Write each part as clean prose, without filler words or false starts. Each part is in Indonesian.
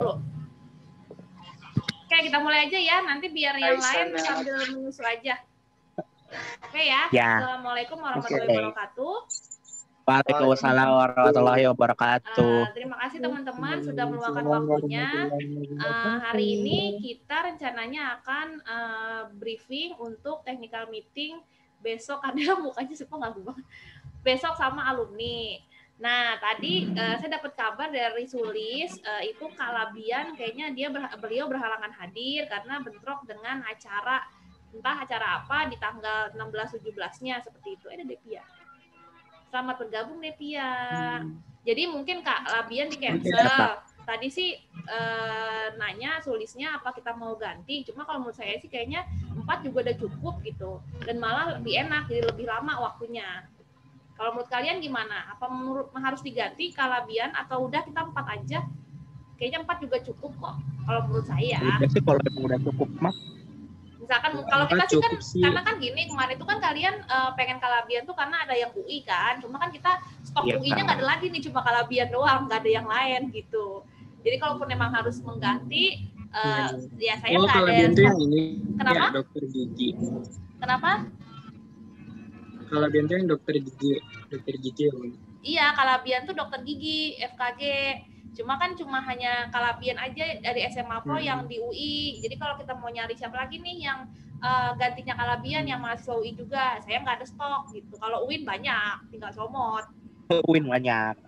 Oke, kita mulai aja ya. Nanti biar yang lain sambil menyusul aja. Oke ya. Assalamualaikum warahmatullahi wabarakatuh. Waalaikumsalam warahmatullahi wabarakatuh. Terima kasih teman-teman sudah meluangkan waktunya. Hari ini kita rencananya akan briefing untuk technical meeting besok. Ada mukanya semua nggak banget. Besok sama alumni. Nah, tadi saya dapat kabar dari Sulis, itu Kalabian kayaknya beliau berhalangan hadir karena bentrok dengan acara, entah acara apa di tanggal 16-17-nya seperti itu. Ada Depia. Selamat bergabung Depia. Jadi mungkin Kak Labian di cancel. Tadi sih nanya Sulisnya apa kita mau ganti. Cuma kalau menurut saya sih kayaknya 4 juga udah cukup gitu. Dan malah lebih enak, jadi lebih lama waktunya. Kalau menurut kalian gimana? Apa harus diganti Kalabian atau udah kita 4 aja? Kayaknya 4 juga cukup kok. Kalau menurut saya. Udah sih kalau udah cukup mah. Misalkan kalau kita sih kan karena kan gini kemarin itu kan kalian pengen Kalabian tuh karena ada yang UI kan. Cuma kan kita stok UI-nya nggak ada lagi nih, cuma Kalabian doang, nggak ada yang lain gitu. Jadi kalaupun memang harus mengganti, ya saya nggak ada. Kalabian tuh yang ini. Kenapa? Ya, dokter gigi. Kenapa? Kalabian tuh yang dokter gigi ya. Iya, Kalabian tuh dokter gigi, FKG. Cuma hanya Kalabian aja dari SMA Pro yang di UI. Jadi kalau kita mau nyari siapa lagi nih yang gantinya Kalabian yang mahasiswa UI juga, saya nggak ada stok gitu. Kalau UIN banyak, tinggal comot. UIN banyak,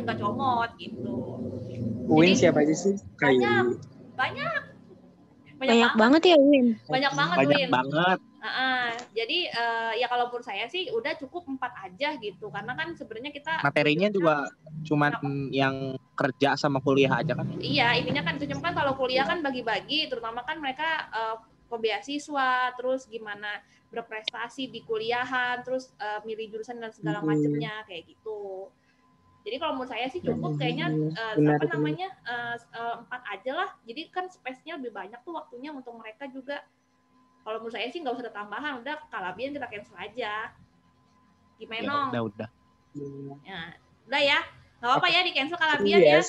tinggal comot gitu. UIN siapa aja sih? Banyak banget ya UIN. Banyak banget UIN. Jadi ya kalau menurut saya sih udah cukup 4 aja gitu, karena kan sebenarnya kita materinya juga cuman yang kerja sama kuliah aja kan. Iya, intinya kan itu cuma kan kalau kuliah kan bagi-bagi, terutama kan mereka beasiswa, terus gimana berprestasi di kuliahan, terus milih jurusan dan segala macamnya kayak gitu. Jadi kalau menurut saya sih cukup kayaknya 4 aja lah. Jadi kan space-nya lebih banyak tuh waktunya untuk mereka juga. Kalau menurut saya sih nggak usah ada tambahan, udah Kalabian kita cancel aja. Gimana? Ya, udah. Ya, udah ya. Nggak apa-apa ya di cancel Kalabian ya.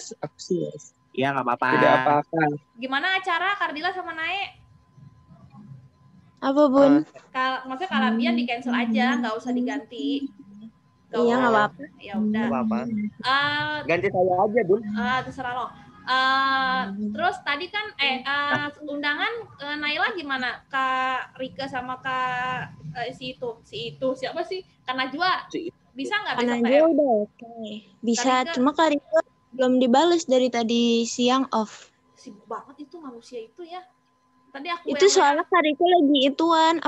Iya nggak apa-apa. Tidak apa-apa. Gimana acara Kardila sama Nae? Apa Bun? Maksudnya Kalabian di cancel aja, nggak usah diganti. Iya nggak apa-apa. Ya udah. Nggak apa-apa. Ganti saya aja Bun. Terserah lo. Terus tadi kan undangan Naila gimana? Kak Rika sama Kak si itu siapa sih? Kak Najwa. Bisa nggak besok? Kak Najwa udah oke. Bisa, cuma Kak Rika belum dibales dari tadi siang off. Sibuk banget itu manusia itu ya. Tadi aku itu soalnya Kak Rika lagi ituan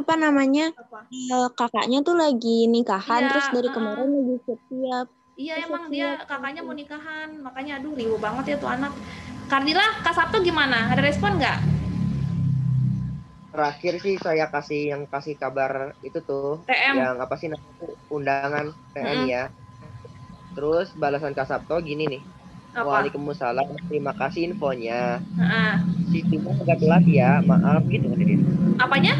kakaknya tuh lagi nikahan, terus dari kemarin lagi siap. Iya emang dia kakaknya mau nikahan, makanya aduh riuh banget ya tuh anak. Kardila, Kak Sabtu gimana? Ada respon nggak? Terakhir sih saya kasih kabar itu tuh TM. Yang apa sih namanya undangan TM ya. Terus balasan Kak Sabto gini nih. Apa? Waalaikumsalam, terima kasih infonya. CV-nya agak telat ya, maaf gitu kan dia. Apanya?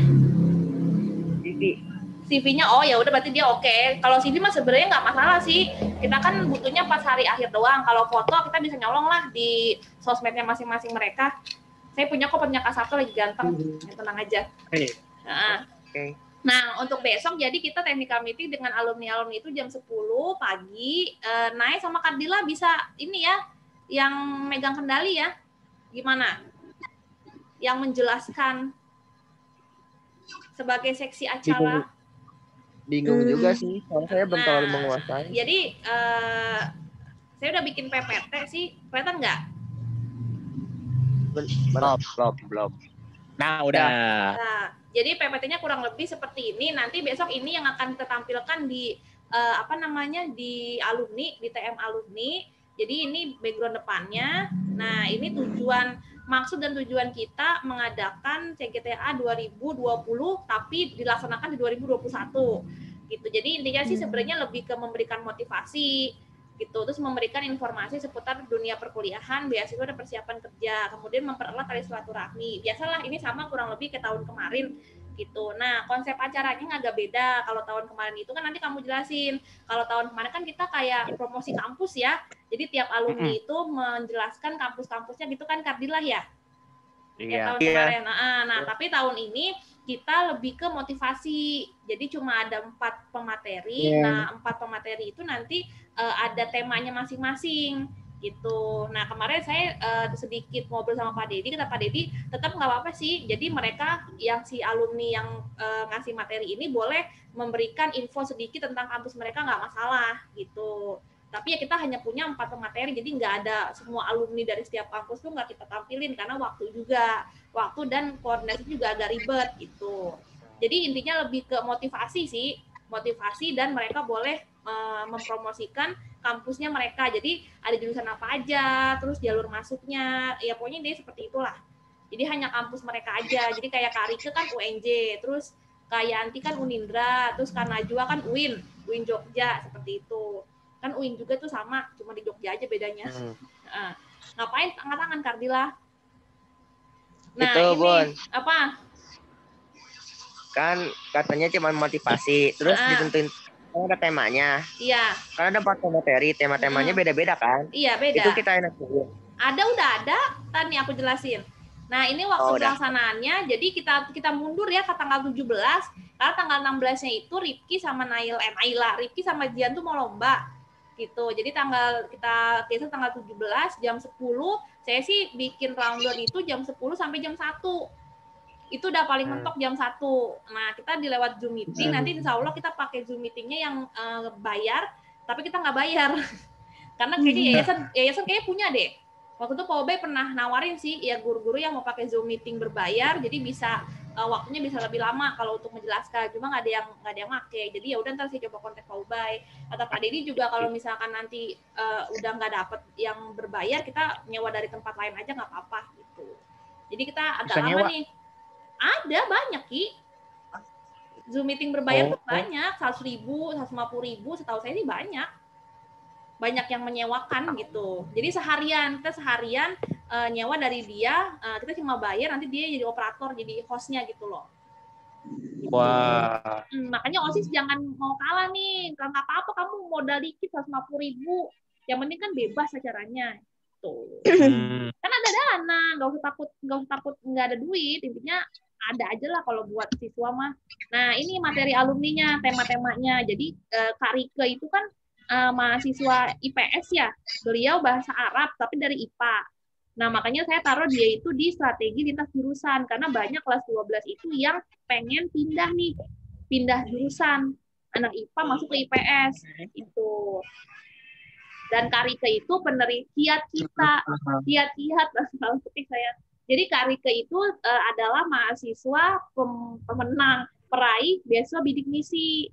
CV-nya ya udah berarti dia oke. Kalau CV mah sebenarnya nggak masalah sih. Kita kan butuhnya pas hari akhir doang. Kalau foto kita bisa nyolong lah di sosmednya masing-masing mereka. Saya punya Kak Sabto lagi ganteng. Tenang aja. Oke. Nah, untuk besok jadi kita technical meeting dengan alumni-alumni itu jam 10 pagi. Nae sama Kardila bisa ini ya, yang megang kendali ya. Gimana? Yang menjelaskan sebagai seksi acara. Bingung juga sih, soalnya saya belum terlalu menguasai. Jadi saya udah bikin PPT sih, kelihatan nggak? Belum. Nah udah. Nah, jadi PPT-nya kurang lebih seperti ini. Nanti besok ini yang akan kita tampilkan di di alumni, di TM alumni. Jadi ini background depannya. Nah ini maksud dan tujuan kita mengadakan CGTA 2020 tapi dilaksanakan di 2021 gitu. Jadi intinya sih sebenarnya lebih ke memberikan motivasi gitu, terus memberikan informasi seputar dunia perkuliahan, beasiswa dan persiapan kerja, kemudian mempererat tali silaturahmi. Biasalah ini sama kurang lebih ke tahun kemarin gitu. Nah, konsep acaranya agak beda. Kalau tahun kemarin itu kan nanti kamu jelasin. Kalau tahun kemarin kan kita kayak promosi kampus ya. Jadi tiap alumni itu menjelaskan kampus-kampusnya gitu kan, Kardilah ya? Ya tahun kemarin. Nah, tapi tahun ini kita lebih ke motivasi. Jadi cuma ada 4 pemateri. Nah, 4 pemateri itu nanti ada temanya masing-masing gitu. Nah, kemarin saya sedikit ngobrol sama Pak Dedi, kata Pak Dedi tetap nggak apa-apa sih. Jadi mereka yang si alumni yang ngasih materi ini boleh memberikan info sedikit tentang kampus mereka, nggak masalah gitu. Tapi ya kita hanya punya 4 pemateri, jadi nggak ada semua alumni dari setiap kampus tuh nggak kita tampilin karena waktu dan koordinasi juga agak ribet gitu. Jadi intinya lebih ke motivasi dan mereka boleh mempromosikan kampusnya mereka. Jadi ada jurusan apa aja, terus jalur masuknya, ya pokoknya dia seperti itulah. Jadi hanya kampus mereka aja. Jadi kayak Kak Rike kan UNJ, terus Kak Yanti kan Unindra, terus Kak Najwa kan UIN Jogja, seperti itu. Kan UIN juga tuh sama, cuma di Jogja aja bedanya. Ngapain tangan-tangan Kardila? Nah, itu, ini Bun. Apa? Kan katanya cuma motivasi, terus ditentuin ada temanya. Iya. Karena ada 4 materi, tema-temanya beda-beda kan? Iya, beda. Itu kita enak dulu. Udah ada. Tadi aku jelasin. Nah, ini waktu pelaksanaannya, jadi kita mundur ya ke tanggal 17, karena tanggal 16-nya itu Rifki sama Naila, Rifki sama Jian tuh mau lomba. Gitu. Jadi kita tanggal 17 jam 10, saya sih bikin rundown itu jam 10 sampai jam 1. Itu udah paling mentok jam 1. Nah, kita dilewat Zoom meeting, nanti insya Allah kita pakai Zoom meetingnya yang bayar, tapi kita nggak bayar. Karena kayaknya yayasan kayaknya punya deh. Waktu itu Pak Obey pernah nawarin sih, ya guru-guru yang mau pakai Zoom meeting berbayar, jadi bisa waktunya bisa lebih lama kalau untuk menjelaskan. Cuma nggak ada yang pakai. Jadi ya udah ntar saya coba kontak Pak Obey. Atau Pak Dedi juga kalau misalkan nanti udah nggak dapet yang berbayar, kita nyewa dari tempat lain aja nggak apa-apa gitu. Jadi kita agak lama nih. Ada banyak, Ki. Zoom meeting berbayar tuh banyak, 100.000, 150.000, setahu saya sih banyak. Banyak yang menyewakan gitu. Jadi kita seharian nyewa dari dia, kita cuma bayar, nanti dia jadi operator, jadi hostnya gitu loh. Wah. Makanya OSIS jangan mau kalah nih. Nggak apa-apa, kamu modal dikit 150.000. Yang penting kan bebas acaranya. Tuh. Kan ada dana, nggak usah takut nggak ada duit. Intinya ada aja lah kalau buat siswa mah. Nah, ini materi alumninya, tema-temanya. Jadi Kak Rike itu kan mahasiswa IPS ya. Beliau bahasa Arab tapi dari IPA. Nah, makanya saya taruh dia itu di strategi lintas jurusan karena banyak kelas 12 itu yang pengen pindah jurusan. Anak IPA masuk ke IPS itu. Dan Kak Rike itu kiat kalau ketik saya. Jadi Kak Rike itu adalah mahasiswa pemenang peraih beasiswa bidik misi.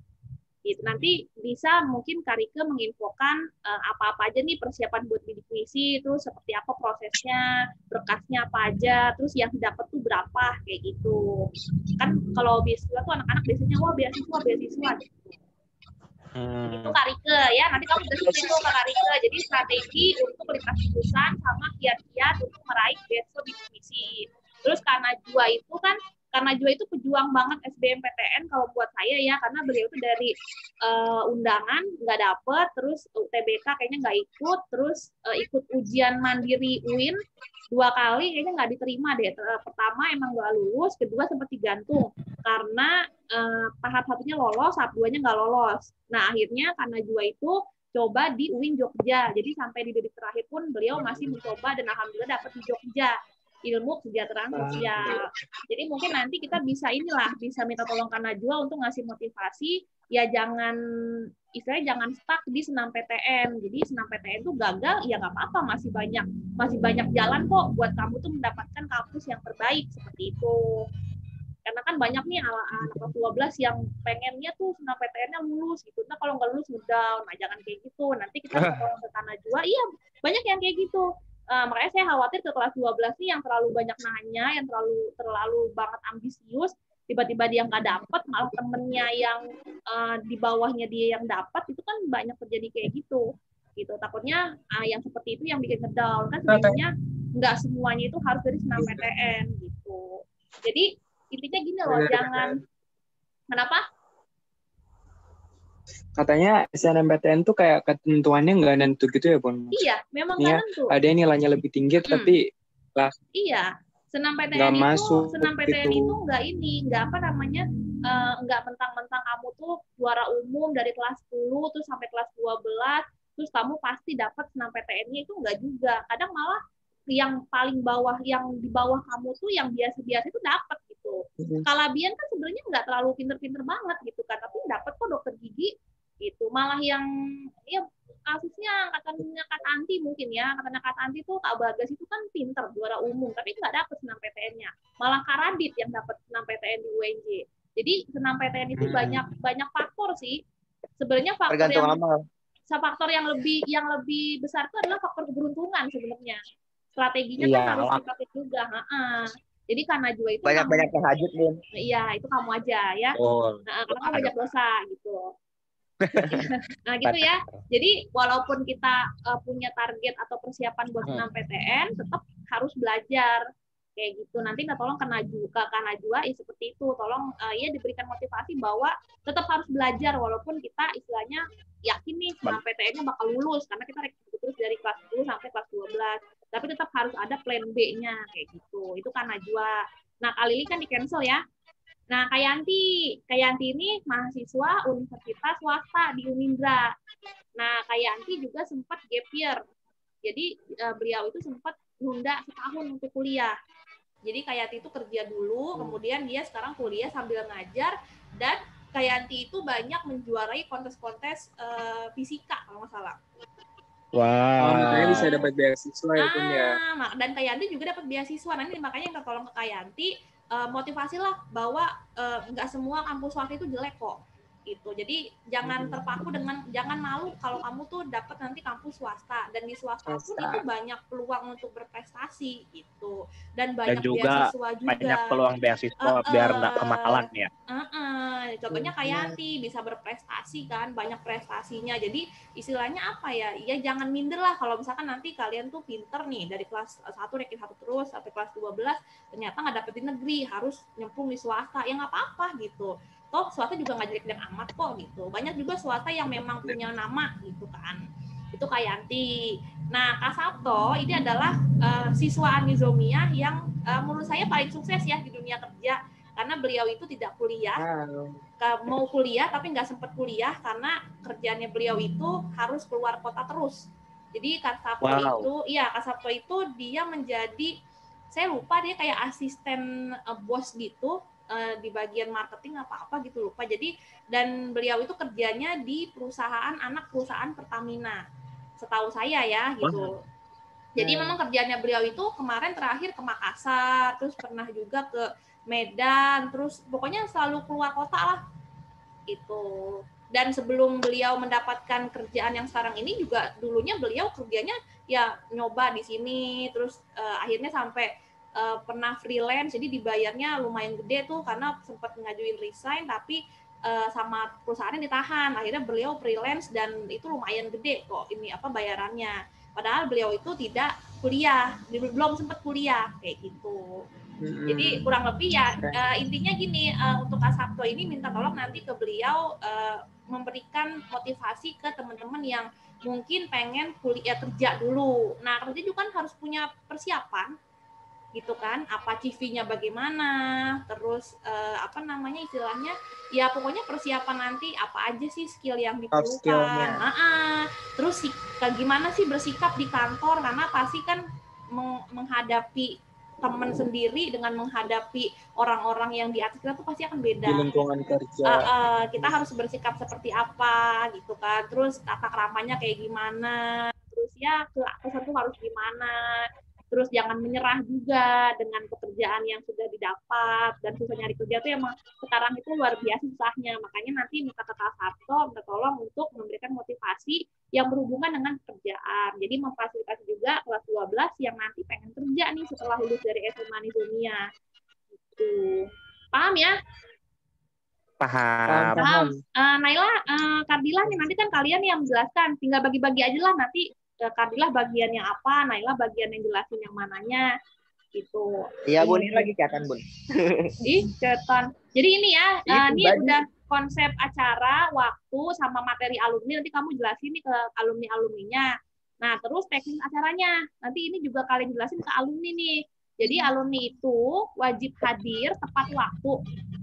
Gitu. Nanti bisa mungkin Kak Rike menginfokan apa-apa aja nih persiapan buat bidik misi, terus seperti apa prosesnya, berkasnya apa aja, terus yang dapat tuh berapa kayak gitu. Kan kalau beasiswa tuh anak-anak biasanya beasiswa gitu. Itu Kak Rike ya, nanti kamu udah sesuai tuh Kak Rike. Jadi strategi untuk lintas jurusan sama kiat-kiat untuk meraih beasiswa bidik misi. Terus Kak Najwa itu pejuang banget SBMPTN kalau buat saya ya, karena beliau itu dari undangan nggak dapet, terus UTBK kayaknya nggak ikut, terus ikut ujian mandiri UIN 2 kali kayaknya nggak diterima deh. Pertama emang nggak lulus, kedua sempat digantung karena tahap satunya lolos, tahap 2-nya nggak lolos. Nah akhirnya karena Najwa itu coba di UIN Jogja, jadi sampai di detik terakhir pun beliau masih mencoba dan alhamdulillah dapet di Jogja. Ilmu kesejahteraan sosial. Jadi mungkin nanti kita bisa minta tolong Kak Najwa untuk ngasih motivasi, ya jangan stuck di senam PTN. Jadi senam PTN itu gagal, ya nggak apa-apa, masih banyak jalan kok buat kamu tuh mendapatkan kampus yang terbaik seperti itu. Karena kan banyak nih anak kelas 12 yang pengennya tuh senam PTN-nya lulus gitu. Nah kalau nggak lulus ngedown, nah jangan kayak gitu. Nanti kita minta tolong ke Kak Najwa, iya banyak yang kayak gitu. Makanya saya khawatir ke kelas 12 nih yang terlalu banyak nanya, yang terlalu banget ambisius, tiba-tiba dia nggak dapet, malah temennya yang di bawahnya dia yang dapat, itu kan banyak terjadi kayak gitu. Takutnya yang seperti itu yang bikin ngedown. Kan sebenarnya nggak semuanya itu harus dari senam PTN gitu. Jadi intinya gini loh, jangan kenapa? Katanya SNMPTN tuh kayak ketentuannya nggak nentu gitu ya, Bun? Iya, memang nggak nentu. Ada yang nilainya lebih tinggi, tapi iya, nggak masuk PTN itu nggak apa namanya, nggak mentang-mentang kamu tuh juara umum dari kelas 10 terus sampai kelas 12, terus kamu pasti dapat senam PTN-nya, itu nggak juga. Kadang malah yang paling bawah, yang di bawah kamu tuh yang biasa-biasa itu dapat gitu. Kalabian kan sebenarnya nggak terlalu pinter-pinter banget gitu kan, tapi dapat kok dokter gigi gitu. Malah yang ya kasusnya angkatannya Kak Anti mungkin ya, angkatannya Kak Anti tuh Kak Bagas itu kan pinter juara umum tapi nggak dapat senam PTN-nya. Malah Kak Radit yang dapat senam PTN di UNJ. Jadi senam PTN itu banyak faktor sih. Sebenarnya faktor yang lebih besar itu adalah faktor keberuntungan sebenarnya. Strateginya kan harus dipakai juga. Jadi karena Najwa itu banyak tahajud, Bun. Iya, itu kamu aja ya. Karena kamu banyak dosa gitu. Nah gitu ya. Jadi walaupun kita punya target atau persiapan buat senam PTN, tetap harus belajar kayak gitu. Nanti tolong ke Najwa seperti itu. Tolong ya diberikan motivasi bahwa tetap harus belajar walaupun kita istilahnya yakin nih senam PTN-nya bakal lulus karena kita terus dari kelas 10 sampai kelas 12. Tapi tetap harus ada plan B-nya kayak gitu. Itu kan Najwa. Nah, kali ini kan di cancel ya. Nah, Kayanti ini mahasiswa universitas swasta di Unindra. Nah, Kayanti juga sempat gap year. Jadi beliau itu sempat nunda setahun untuk kuliah. Jadi Kayanti itu kerja dulu, kemudian dia sekarang kuliah sambil ngajar, dan Kayanti itu banyak menjuarai kontes-kontes fisika kalau nggak salah. Wow. Makanya bisa dapat beasiswa ya, Bun ya. Dan Kayanti juga dapat beasiswa. Nanti makanya yang tolong ke Kayanti, motivasilah bahwa nggak semua kampus swasta itu jelek kok. Gitu. Jadi jangan terpaku jangan malu kalau kamu tuh dapat nanti kampus swasta, dan di swasta pun itu banyak peluang untuk berprestasi gitu, dan banyak beasiswa juga. Banyak peluang beasiswa biar nggak kemahalan ya. Contohnya Kayanti bisa berprestasi kan, banyak prestasinya. Jadi istilahnya apa ya? Ya jangan minder lah kalau misalkan nanti kalian tuh pinter nih dari kelas 1 ranking 1 terus sampai kelas 12 ternyata nggak dapet di negeri, harus nyemplung di swasta. Ya nggak apa-apa gitu. Toh swasta juga nggak jelek-jelek amat kok gitu. Banyak juga swasta yang memang punya nama gitu kan. Itu Kayanti. Nah, Kak Sabto ini adalah siswa Anizomia yang menurut saya paling sukses ya di dunia kerja, karena beliau itu tidak kuliah, mau kuliah tapi nggak sempat kuliah karena kerjaannya beliau itu harus keluar kota terus. Jadi Kak Sabto itu dia menjadi, saya lupa dia kayak asisten bos gitu, di bagian marketing apa gitu lupa. Jadi dan beliau itu kerjanya di anak perusahaan Pertamina, setahu saya ya gitu. Jadi memang kerjanya beliau itu kemarin terakhir ke Makassar, terus pernah juga ke Medan, terus pokoknya selalu keluar kota lah itu. Dan sebelum beliau mendapatkan kerjaan yang sekarang ini juga dulunya beliau kerjanya ya nyoba di sini, terus akhirnya sampai pernah freelance, jadi dibayarnya lumayan gede tuh karena sempat ngajuin resign tapi sama perusahaannya ditahan. Akhirnya beliau freelance dan itu lumayan gede kok bayarannya. Padahal beliau itu tidak kuliah, belum sempat kuliah kayak gitu. Jadi kurang lebih ya intinya gini, untuk Kak Sabto ini minta tolong nanti ke beliau memberikan motivasi ke teman-teman yang mungkin pengen kuliah kerja dulu. Nah, kerja juga kan harus punya persiapan gitu kan, apa CV-nya bagaimana, terus istilahnya ya pokoknya persiapan nanti apa aja sih skill yang diperlukan, terus gimana sih bersikap di kantor, karena pasti kan menghadapi teman sendiri dengan menghadapi orang-orang yang di atas kita tuh pasti akan beda. Di lingkungan kerja. Kita harus bersikap seperti apa gitu kan, terus tata keramanya kayak gimana, terus ya kesan tuh harus gimana. Terus jangan menyerah juga dengan pekerjaan yang sudah didapat, dan susah nyari kerja tuh emang sekarang itu luar biasa susahnya. Makanya nanti minta ke Kak Sabto minta tolong untuk memberikan motivasi yang berhubungan dengan pekerjaan. Jadi memfasilitasi juga kelas 12 yang nanti pengen kerja nih setelah lulus dari SMA Anizomia. Gitu. Paham ya? Paham. Naila, Kardila nih nanti kan kalian yang menjelaskan, tinggal bagi-bagi aja lah nanti. Kadilah bagian yang apa, Naila bagian yang jelasin yang mananya Gitu. Iya Bun, ini lagi catatan Bun. Ih, cetan. Jadi ini ya, ini udah konsep acara, waktu, sama materi alumni. Nanti kamu jelasin nih ke alumni-alumninya. Nah, terus teknis acaranya. Nanti ini juga kalian jelasin ke alumni nih. Jadi alumni itu wajib hadir tepat waktu.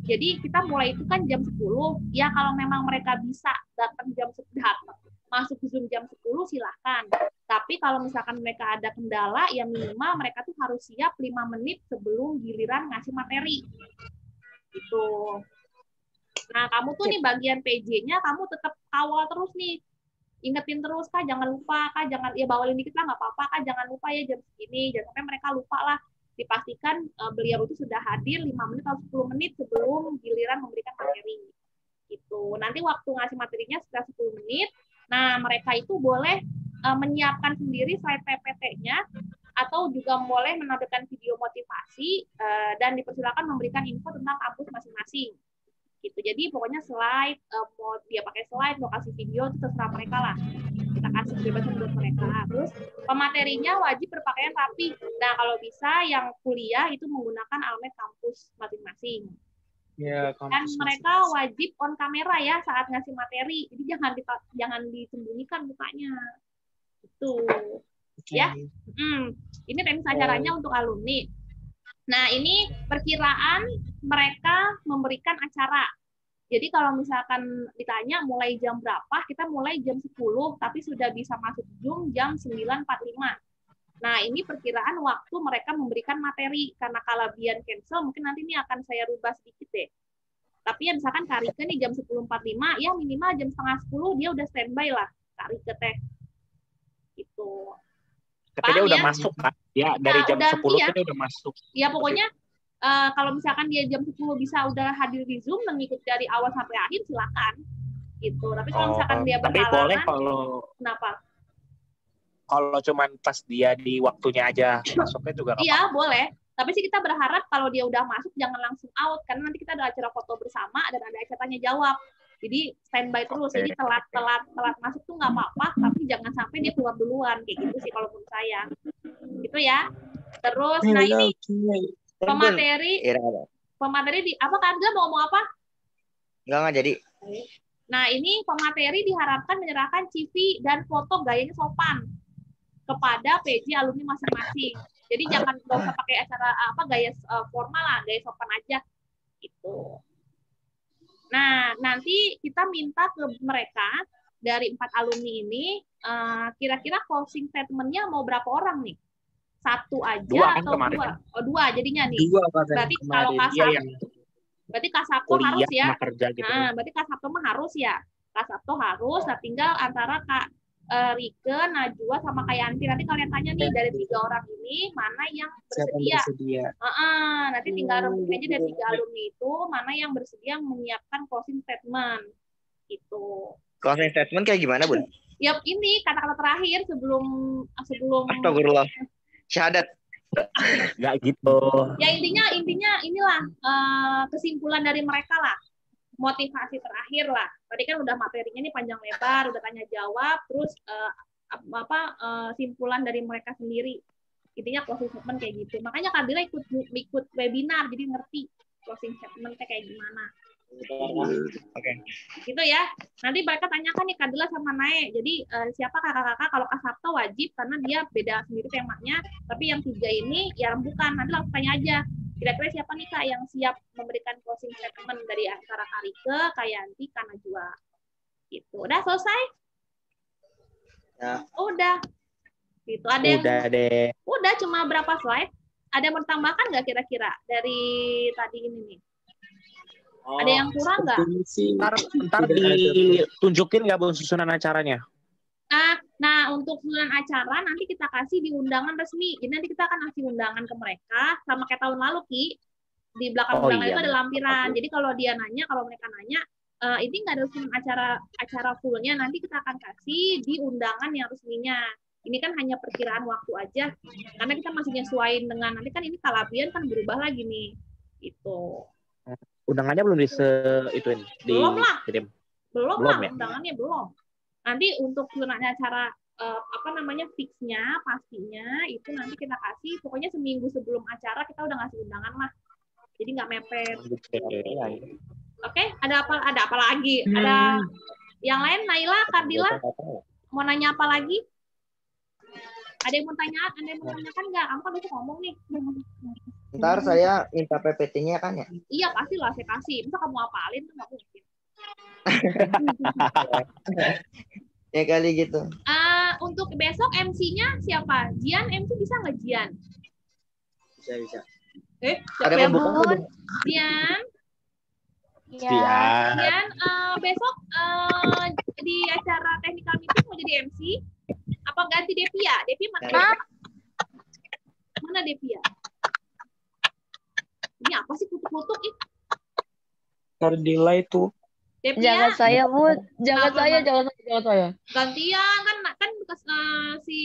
Jadi kita mulai itu kan jam 10. Ya kalau memang mereka bisa datang jam 10, masuk Zoom jam 10 silahkan. Tapi kalau misalkan mereka ada kendala, ya minimal mereka tuh harus siap 5 menit sebelum giliran ngasih materi. Gitu. Nah, kamu tuh nih bagian PJ-nya, kamu tetap kawal terus nih. Ingetin terus, Kak, jangan lupa, Kak, jangan, ya bawalin dikit lah, nggak apa-apa, Kak, jangan lupa ya jam segini, jangan sampai mereka lupa lah. Dipastikan beliau itu sudah hadir 5 menit atau 10 menit sebelum giliran memberikan materi. Gitu. Nanti waktu ngasih materinya setelah 10 menit, nah mereka itu boleh menyiapkan sendiri slide PPT-nya atau juga boleh menampilkan video motivasi dan dipersilakan memberikan info tentang kampus masing-masing. Gitu. Jadi pokoknya slide, mau dia pakai slide, mau kasih video, itu terserah mereka lah. Kita kasih kebebasan buat mereka. Terus pematerinya wajib berpakaian rapi. Nah kalau bisa yang kuliah itu menggunakan almet kampus masing-masing. Ya, Dan mereka wajib on kamera ya saat ngasih materi. Jadi jangan disembunyikan mukanya. Itu. Ya. Ini teknis acaranya untuk alumni. Nah, ini perkiraan mereka memberikan acara. Jadi kalau misalkan ditanya mulai jam berapa, kita mulai jam 10, tapi sudah bisa masuk Zoom jam 9.45. Nah, ini perkiraan waktu mereka memberikan materi. Karena kalabian cancel, mungkin nanti ini akan saya rubah sedikit deh. Tapi ya misalkan Kak Rike nih jam 10.45, ya minimal jam setengah 10 dia udah standby lah, Kak Rike teh. Gitu. Tapi dia udah masuk kan? Ya, dari jam 10 dia udah masuk. Ya pokoknya kalau misalkan dia jam 10 bisa udah hadir di Zoom dan ngikut dari awal sampai akhir silakan. Gitu. Tapi kalau misalkan dia berhalangan, tapi boleh kalau kenapa? Kalau cuman pas dia di waktunya aja masuknya juga nggak Iya, boleh. Tapi sih kita berharap kalau dia udah masuk jangan langsung out karena nanti kita ada acara foto bersama dan ada acara tanya jawab. Jadi standby terus. Jadi telat masuk tuh nggak apa-apa, tapi jangan sampai dia keluar duluan kayak gitu sih kalau menurut saya. Gitu ya. Terus nah ini pemateri di apa kan dia mau ngomong apa? Enggak jadi. Nah, ini pemateri diharapkan menyerahkan CV dan foto gayanya sopan kepada PJ alumni masing-masing. Jadi jangan nggak usah pakai acara gaya formal lah, gaya sopan aja gitu. Nah, nanti kita minta ke mereka dari 4 alumni ini kira-kira closing statement-nya mau berapa orang nih? 1 aja atau 2? Oh, 2 jadinya nih. 2 berarti kalau berarti Kak Sabto harus ya. Gitu. Nah, berarti Kak Sabto mah harus ya. Kak Sabto harus, nah tinggal antara Kak Rike, Najwa, sama Kak Yanti. Nanti kalian tanya nih dari 3 orang ini mana yang bersedia. Nanti tinggal rebutin aja dari 3 alumni itu mana yang bersedia menyiapkan closing statement. Gitu. Closing statement kayak gimana, Bun? Yap, ini kata-kata terakhir sebelum Astagfirullah. Syahadat. Nggak gitu. Ya intinya inilah kesimpulan dari mereka lah. Motivasi terakhir lah. Tadi kan udah materinya nih panjang lebar, udah tanya jawab, terus simpulan dari mereka sendiri. Intinya closing statement kayak gitu. Makanya Kak Bila ikut webinar, jadi ngerti closing statement-nya kayak gimana. Oke. Gitu ya. Nanti mereka tanyakan nih Kak Bila sama Nae. Jadi siapa kakak-kakak? Kalau Kak Sabto wajib karena dia beda sendiri temanya. Tapi yang 3 ini ya bukan. Nanti langsung tanya aja. Kira-kira siapa nih Kak yang siap memberikan closing statement dari antara Kak Rike, Kak Yanti, Kak Najwa. Gitu. Udah selesai? Ya. Udah. Gitu. Udah cuma berapa slide? Ada yang bertambahkan nggak kira-kira dari tadi ini nih? Ada yang kurang nggak? Ntar ditunjukin nggak Bu susunan acaranya? Nah, untuk susunan acara nanti kita kasih di undangan resmi. Jadi nanti kita akan kasih undangan ke mereka sama kayak tahun lalu, Ki. Di belakang undangan itu ada lampiran. Jadi kalau mereka nanya, ini nggak ada susunan acara fullnya, nanti kita akan kasih di undangan yang resminya. Ini kan hanya perkiraan waktu aja, karena kita masih nyesuaiin dengan nanti kan ini kalabian kan berubah lagi nih. Itu. Undangannya belum Belum lah. Kirim. Belum lah, ya? undangannya belum. Nanti untuk susunan acara fixnya, pastinya itu nanti kita kasih, pokoknya seminggu sebelum acara kita udah ngasih undangan lah. Jadi nggak mepet. Oke, ada apa lagi? Ada yang lain? Naila, Kardila, mau nanya apa lagi? Ada yang mau tanyakan nggak? Kamu kan udah ngomong nih. Ntar saya minta PPT-nya kan ya? Iya, pastilah saya kasih. Masa kamu apalin tuh nggak mungkin. Ya kali gitu. Untuk besok MC-nya siapa? Jian, MC bisa nggak Jian? Bisa. Ada pembukaan. Jian? Siap. Jian, besok di acara technical meeting mau jadi MC? Apa ganti Devia? Devia mana? Mana Devia? Ini apa sih kutuk-kutuk ih? Kardila itu. Devia? Jangan saya, Bud. Jangan saya. Gantian kan si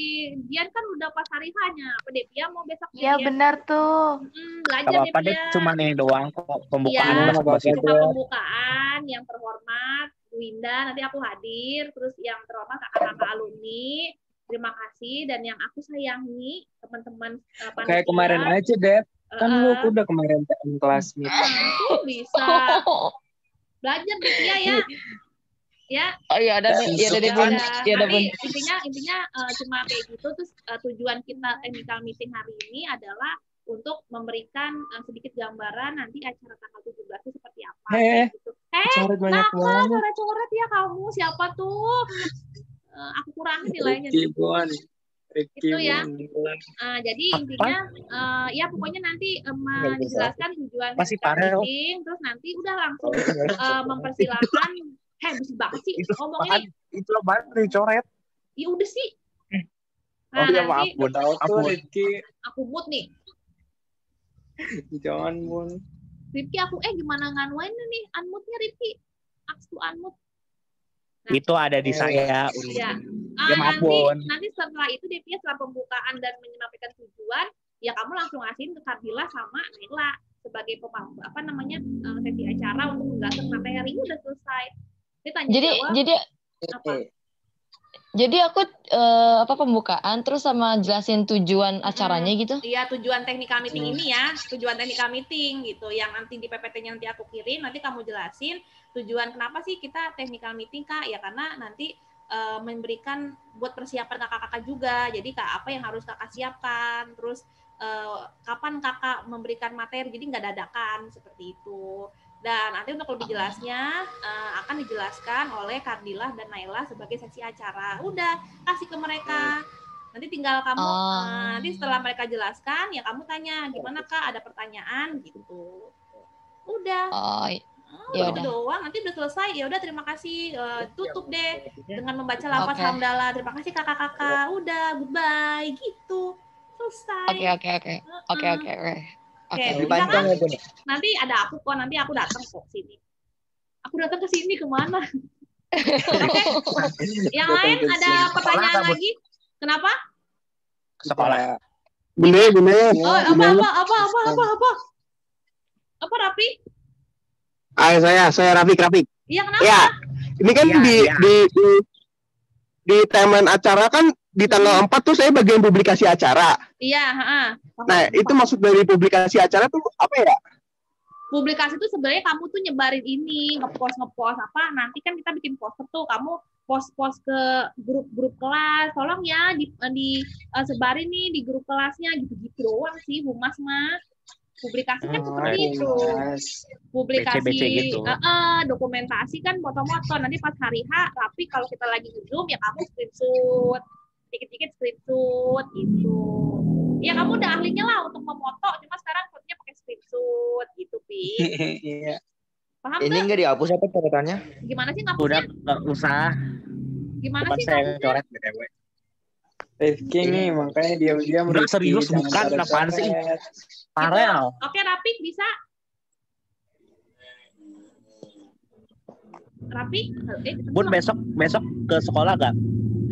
Dian kan udah pas hari hanya. Apa Devia mau besok? Iya benar tuh. Belajar Apa deh, Devia. cuma ini doang kok pembukaan. Cuma pembukaan yang terhormat Winda, nanti aku hadir, terus yang terhormat kakak-kakak alumni. Terima kasih, dan yang aku sayangi teman-teman panitia. Kayak kemarin aja, Dep. Kan lu udah kemarin PM kelas meet. Tuh bisa. Belajar Devia ya. Ya. Oh iya ada nih, iya ada Bun. Iya ada Bun. Intinya cuma kayak gitu. Terus tujuan kita technical meeting hari ini adalah untuk memberikan sedikit gambaran nanti acara tanggal 17 itu seperti apa. Gitu. Coret-coret ya kamu. Siapa tuh? Aku kurangi nilainya. Itu ya. Jadi intinya ya pokoknya nanti menjelaskan tujuan meeting, terus nanti udah langsung mempersilahkan. Bersih banget sih ngomongnya. Itu lo banget dicoret. Ya udah sih. Nanti aku mood nih. Jangan, Bun. Rifki aku gimana nganuinnya nih? Unmute-nya Rifki. Aksu unmute. Itu ada di saya. Ya. Nanti setelah itu Devia setelah pembukaan dan menyampaikan tujuan, ya kamu langsung ngasihin ke Kardila sama Naila sebagai sesi acara untuk menggagas materi. Udah selesai. Jadi aku pembukaan terus sama jelasin tujuan acaranya gitu. Iya, tujuan technical meeting ini ya, tujuan technical meeting gitu. Yang nanti di PPT-nya nanti aku kirim, nanti kamu jelasin tujuan kenapa sih kita technical meeting, Kak? Ya karena nanti memberikan buat persiapan kakak-kakak juga. Jadi Kak, apa yang harus Kakak siapkan? Terus kapan Kakak memberikan materi? Jadi nggak dadakan seperti itu. Dan nanti untuk lebih jelasnya akan dijelaskan oleh Kardila dan Naila sebagai seksi acara. Udah, kasih ke mereka. Nanti tinggal kamu, nanti setelah mereka jelaskan, ya kamu tanya, gimana Kak, ada pertanyaan gitu. Udah. Udah doang, nanti udah selesai. Ya udah, terima kasih. Tutup deh dengan membaca lafaz hamdalah. Terima kasih kakak-kakak. Udah, goodbye gitu. Selesai. Oke, Dipanjang ya, Bun. Nanti ada aku kok, nanti aku datang kok sini. Aku datang ke sini kemana? Yang lain ada pertanyaan lagi? Kenapa? Sekolah. Bener. Apa Rafi? Saya Rafik. Iya, kenapa? Ya, ini kan di timeline acara kan di tanggal 4 tuh saya bagian publikasi acara. Iya, Nah, itu maksud dari publikasi acara tuh apa ya? Publikasi itu sebenarnya kamu tuh nyebarin ini, ngepost apa, nanti kan kita bikin poster tuh, kamu post ke grup kelas, tolong ya sebarin nih di grup kelasnya, gitu-gitu doang sih, humas mah. Publikasi kan seperti itu. Publikasi gitu. Dokumentasi kan foto-foto, nanti pas hari H, tapi kalau kita lagi nge-zoom ya kamu screenshot, dikit-dikit screenshot gitu. Ya kamu udah ahlinya lah untuk memoto, cuma sekarang fotonya pakai screenshot gitu, Pi. Iya. Paham Ini nggak dihapus apa catatannya? Gimana sih Udah, ngapusnya? nggak usah. Gimana Cuman sih saya ngapusnya? coret BTW. Rifki nih, makanya diam-diam. Udah serius, bukan, apaan sih? Parel. Oke, Rapi bisa? Rapi? Bun, besok ke sekolah gak?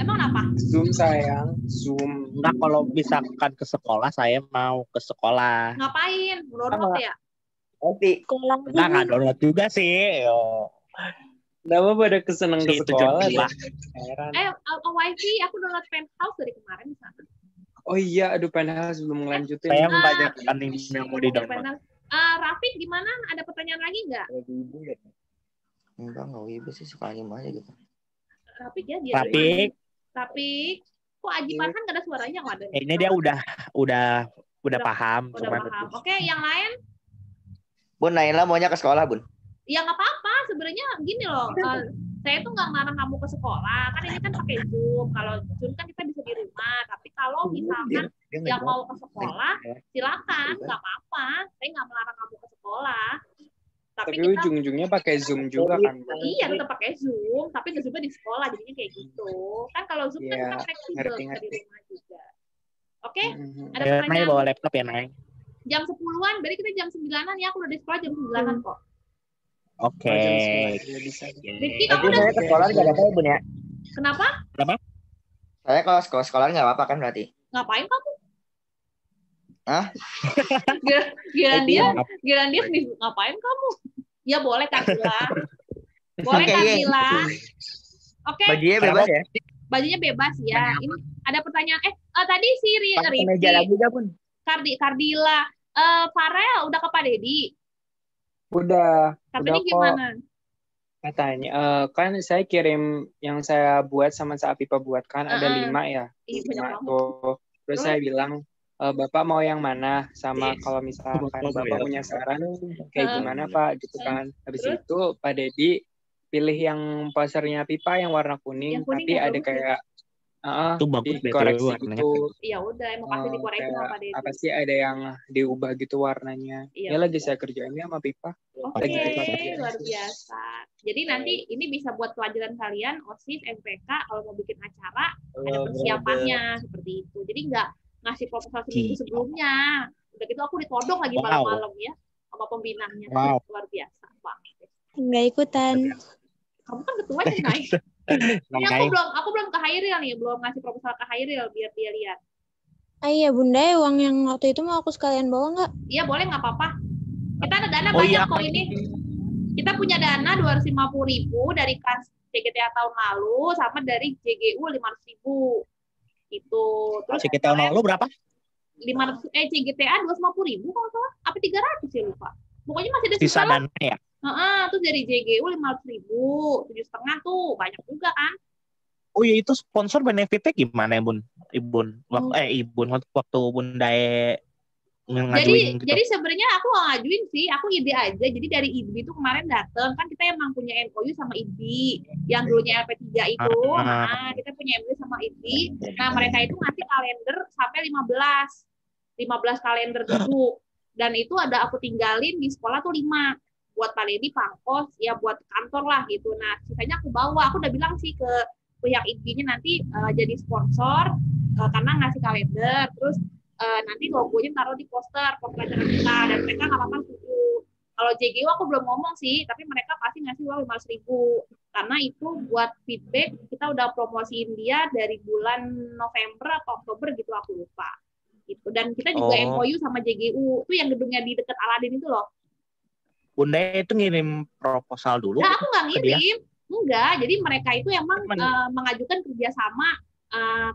Emang apa? Zoom sayang, Zoom. Enggak, kalau misalkan ke sekolah, saya mau ke sekolah. Ngapain? Download ya? Nanti. Enggak download juga sih. Kenapa pada kesenang ke Si sekolah? tujuan Heran. wifi aku download Penthouse dari kemarin di sana. Oh iya, aduh Penthouse belum ngelanjutin. saya banyak anime yang mau di-download. Rafiq gimana? Ada pertanyaan lagi nggak? Enggak wibu sih, suka anime aja gitu. Rafiq ya dia. Rafiq. Kok Aji Farhan nggak ada suaranya nggak ada? Ini dia udah paham. Udah paham. Oke, yang lain? Bun, Naila maunya ke sekolah, Bun. Ya nggak apa-apa. Sebenarnya gini loh. Saya tuh nggak ngelarang kamu ke sekolah. Kan ini kan pakai Zoom. Kalau Zoom kan kita bisa di rumah. Tapi kalau misalkan yang mau ke sekolah, silakan. Nggak apa-apa. Saya nggak melarang kamu ke sekolah. Tapi kita, ujung-ujungnya pakai Zoom juga kan? Iya, tetap pakai Zoom. Tapi Zoom-nya di sekolah. Jadinya kayak gitu. Kan kalau Zoom kan kita fleksibel bisa di rumah juga. Oke? Ada pertanyaan? Nay bawa laptop ya, Nay. Jam 10-an, berarti kita jam 9-an ya. Aku udah di sekolah jam 9-an kok. Oke. Rifki, kamu Tapi udah... saya ke sekolah nggak apa-apa, Bun ya? Kenapa? Saya kalau sekolah nggak apa-apa kan berarti? Ngapain kamu? Hah? Giliran dia ngapain kamu? Ya boleh Kardila. Boleh Kardila. Oke. Bajunya bebas ya? Bajunya bebas ya. Ini ada pertanyaan. Tadi si Rifki. Meja lagi dah, Bun. Kardila. Farel udah ke Pak Dedi? Udah Katanya kok. gimana? Katanya, kan saya kirim yang saya buat sama Sa Apipa buat kan ada 5 ya. Iya, banyak 5 tuh. Terus saya bilang, Bapak mau yang mana? Sama kalau misalkan Bapak punya saran, kayak gimana Pak? Gitu kan. Habis itu Pak Dedi pilih yang posternya Pipa yang warna kuning, tapi ada kayak itu bagus dikoreksi warnanya. gitu. Ya udah, emang pasti dikoreksi sama Pak Dedi. Apa sih ada yang diubah gitu warnanya? Ya lagi saya kerjainnya sama Pipa. Oke, luar biasa. Jadi nanti ini bisa buat pelajaran kalian, OSIS, MPK, kalau mau bikin acara, ada persiapannya seperti itu. Jadi nggak ngasih proposal seminggu sebelumnya. Udah gitu aku ditodong lagi malam-malam ya sama pembinanya. Luar biasa banget. Nggak ikutan. Kamu kan ketuanya, Nay. Ini aku belum ke Hairil nih, belum ngasih proposal ke Hairil biar dia lihat. Iya Bunda, uang yang waktu itu mau aku sekalian bawa nggak? Iya boleh, nggak apa-apa. Kita ada dana banyak kok ini. Kita punya dana 250.000 dari kas CGTA tahun lalu sama dari JGU 500.000. Itu. Terus CGTA tahun lalu berapa? 500 CGTA 250.000 kalau salah. Apa 300 ya lupa. Pokoknya masih ada sisa dana ya. Terus dari JGU 500.000, 7,5 tuh banyak juga kan. Oh iya, itu sponsor benefitnya gimana ya Bun? Ibun waktu Bunda ngajuin gitu. Jadi sebenarnya aku nggak ngajuin sih, aku ide aja. Jadi dari IDBI itu kemarin datang, kan kita emang punya MOU sama IDBI yang dulunya LP3 itu. Kita punya MOU sama IDBI. Nah mereka itu ngasih kalender sampai 15 kalender dulu. Dan itu ada aku tinggalin di sekolah tuh 5. Buat Pak Dedi, Pangkos, ya buat kantor lah gitu. Nah, sisanya aku bawa. Aku udah bilang sih ke pihak IDBI-nya nanti jadi sponsor karena ngasih kalender. Terus nanti logonya taruh di poster acara kita. Dan mereka nggak apa-apa setuju. Kalau JGU aku belum ngomong sih, tapi mereka pasti ngasih uang 500.000. Karena itu buat feedback, kita udah promosiin dia dari bulan November atau Oktober gitu, aku lupa. Gitu. Dan kita juga MOU sama JGU. Itu yang gedungnya di dekat Aladin itu loh. Bunda itu ngirim proposal dulu. Nah, aku nggak ngirim. Enggak, jadi mereka itu emang mengajukan kerjasama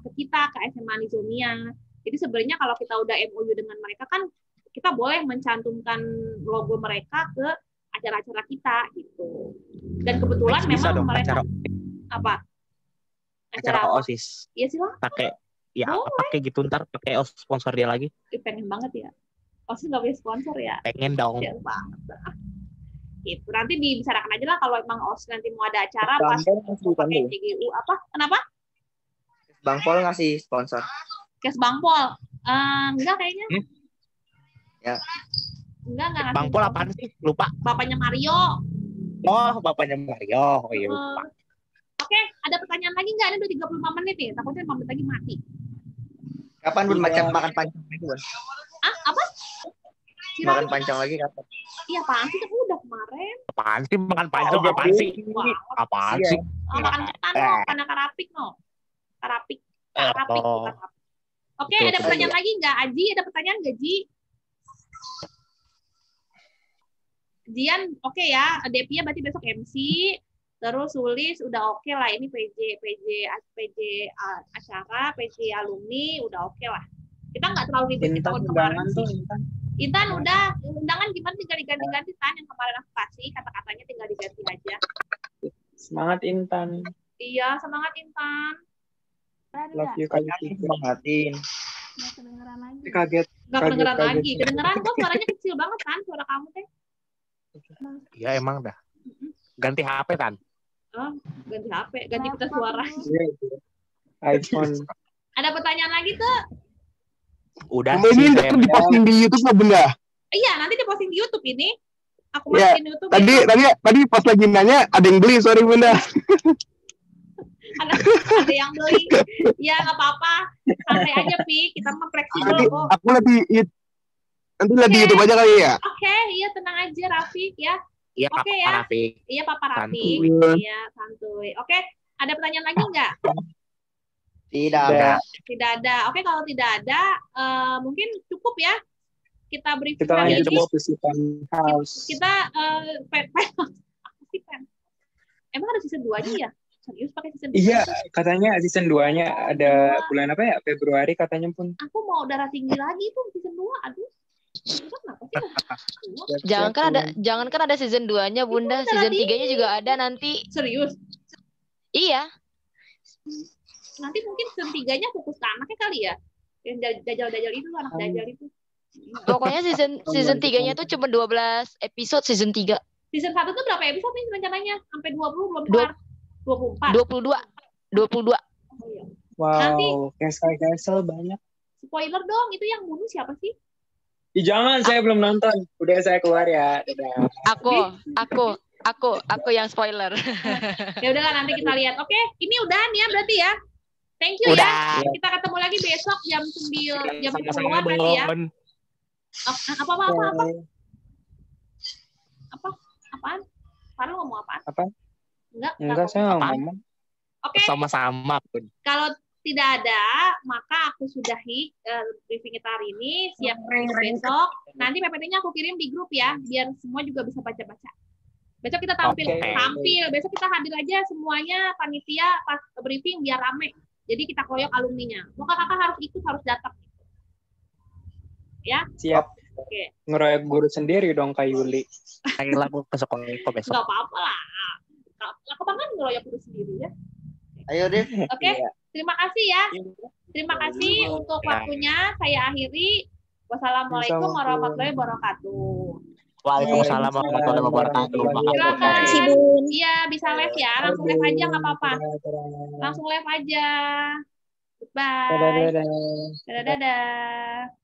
ke kita, ke SMA Nizomia. Jadi sebenarnya kalau kita udah MOU dengan mereka kan, kita boleh mencantumkan logo mereka ke acara-acara kita gitu. Dan kebetulan memang mereka acara OSIS. Iya silakan. Pakai gitu ntar pakai sponsor dia lagi. Pengen banget ya. OSIS nggak punya sponsor ya. Pengen dong. Gitu. Nanti dibicarakan aja lah kalau emang OSIS nanti mau ada acara pas pakai JGU apa? Kenapa? Bang Pol ngasih sponsor. Kes Bang Pol. Enggak kayaknya. Ya. Enggak Bang Pol apaan sih? Lupa. Bapaknya Mario. Oh, bapaknya Mario. Oh iya lupa. Oke, ada pertanyaan lagi nggak? Ini udah 35 menit nih. Takutnya 5 menit lagi mati. Kapan Bun makan pancong lagi, Bun? Apa? Makan pancong lagi kapan? Iya, apaan sih? Kan udah kemarin. Apaan sih makan pancong? Apaan sih? Apaan sih? Makan ketan no, karena karapik no. Karapik. Oke, ada pertanyaan lagi nggak? Aji, ada pertanyaan nggak, Ji? Jian, oke ya. Devia berarti besok MC. Terus Sulis udah oke lah, ini PJ acara, PJ alumni udah oke lah. Kita nggak terlalu ribet di tahun kemarin sih. Intan udah, undangan gimana tinggal diganti-ganti Tan, yang kemarin aku kasih kata-katanya tinggal diganti aja. Semangat Intan. Iya, semangat Intan. Love you kali semangatin. Nggak kedengeran lagi. Kaget. Nggak kedengeran lagi. Kedengeran kok suaranya kecil banget kan suara kamu teh. Iya emang dah. Ganti HP Tan. Oh, ganti HP, ganti pita suara. iPhone. Ada pertanyaan lagi tuh? Udah ini diposting di YouTube nggak Bunda? Iya, nanti diposting di YouTube ini. Aku masukin YouTube. Tadi pas lagi nanya ada yang beli, sorry Bunda. ada yang beli. Ya nggak apa-apa. Santai aja Pi, kita mah fleksibel kok. Aku nanti lihat di YouTube aja kali ya. Oke, iya tenang aja Rafiq ya. Iya Oke Papa ya. Rafiq. Iya Papa Rafiq. Iya santuy. Oke, ada pertanyaan lagi nggak? Tidak ada. Oke, kalau tidak ada, mungkin cukup ya. Kita briefing hari ini. Kita emang ada season 2-nya ya? Serius pakai season 2? Iya, katanya season 2-nya ada bulan apa ya? Februari katanya pun. Aku mau darah tinggi lagi tuh season 2. Aduh. Jangankan ada season 2-nya, Bunda. Season 3-nya juga ada nanti. Serius? Iya. Nanti mungkin season 3-nya fokus ke anaknya kali ya? Yang dajal-dajal itu, anak dajal itu. Pokoknya season 3-nya tuh cuma 12 episode season 3. Season 1 tuh berapa episode nih rencananya? Sampai 20 belum kelar? 24? 22. Oh, iya. Wow, nanti cancel banyak. Spoiler dong, itu yang bunuh siapa sih? Jangan, saya belum nonton. Udah saya keluar ya. Dadah. Aku yang spoiler. Ya udahlah nanti kita lihat. Oke, ini udah nih ya berarti ya. Thank you udah. Ya. Kita ketemu lagi besok jam 9 jam 10-an berarti ya. Apaan? Farul ngomong apaan? Apa? Enggak, saya ngomong. Oke. Sama-sama pun. Kalau tidak ada, maka aku sudahi briefing kita hari ini. Siap besok. Nanti PPT-nya aku kirim di grup ya, biar semua juga bisa baca-baca. Besok kita tampil. Besok kita hadir aja semuanya panitia pas briefing biar rame. Jadi kita koyok alumninya. Maka kakak harus ikut, harus datang. Ya? Siap. Oke. Ngeroyok guru sendiri dong Kak Yuli. Ayolah aku ke sekolah besok. Nggak apa-apa lah. Kapan kan ngeroyok guru sendiri ya? Ayo deh. Oke. Terima kasih ya. Terima kasih untuk waktunya. Saya akhiri. Wassalamualaikum warahmatullahi wabarakatuh. Waalaikumsalam warahmatullahi wabarakatuh. Silakan. Iya, bisa live ya. Langsung live aja nggak apa-apa. Langsung live aja. Goodbye. Dadah. Dadah.